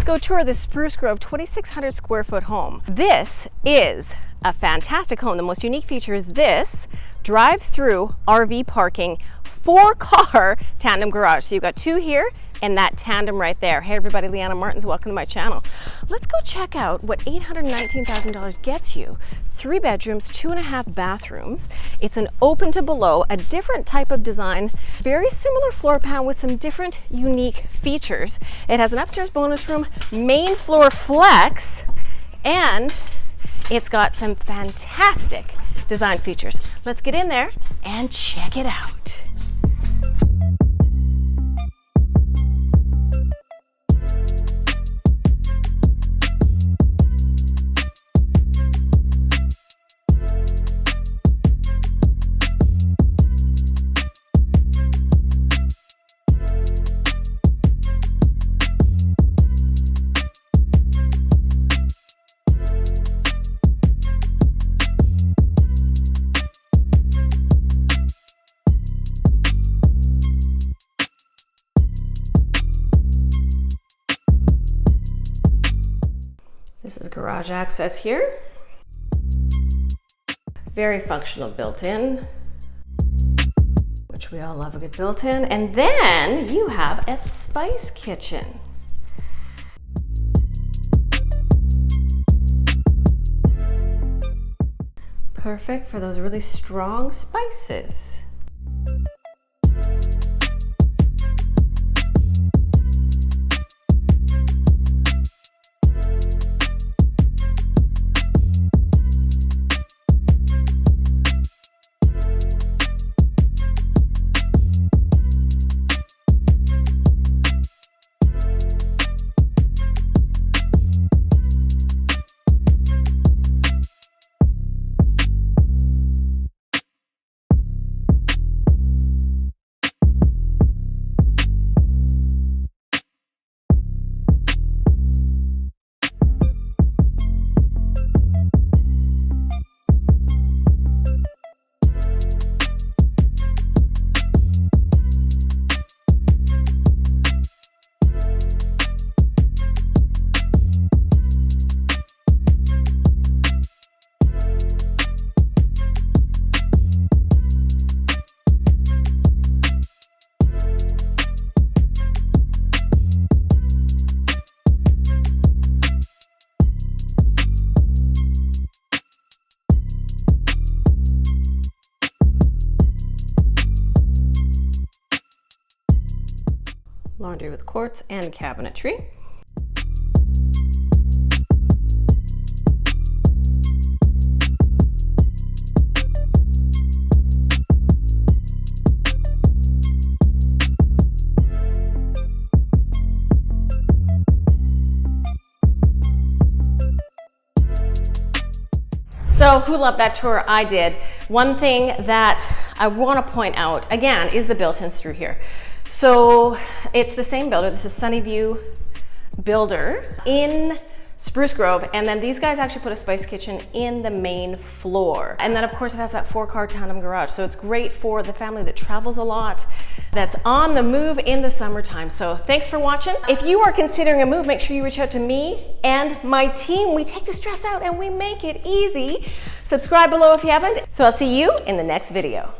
go tour the Spruce Grove 2,600 square foot home. This is a fantastic home. The most unique feature is this drive-through RV parking, 4-car tandem garage. So you've got 2 here and that tandem right there. Hey everybody, Leanna, Martens, welcome to my channel. Let's go check out what $819,000 gets you. 3 bedrooms, 2.5 bathrooms. It's an open to below, a different type of design, very similar floor plan with some different unique features. It has an upstairs bonus room, main floor flex, and it's got some fantastic design features. Let's get in there and check it out. This is garage access here. Very functional built-in, which we all love a good built-in. And then you have a spice kitchen. Perfect for those really strong spices. Laundry with quartz and cabinetry. So who loved that tour? I did. One thing that I want to point out again is the built-ins through here. So it's the same builder. This is Sunnyview Builder in Spruce Grove. And then these guys actually put a spice kitchen in the main floor. And then of course it has that 4-car tandem garage. So it's great for the family that travels a lot, that's on the move in the summertime. So thanks for watching. If you are considering a move, make sure you reach out to me and my team. We take the stress out and we make it easy. Subscribe below if you haven't. So I'll see you in the next video.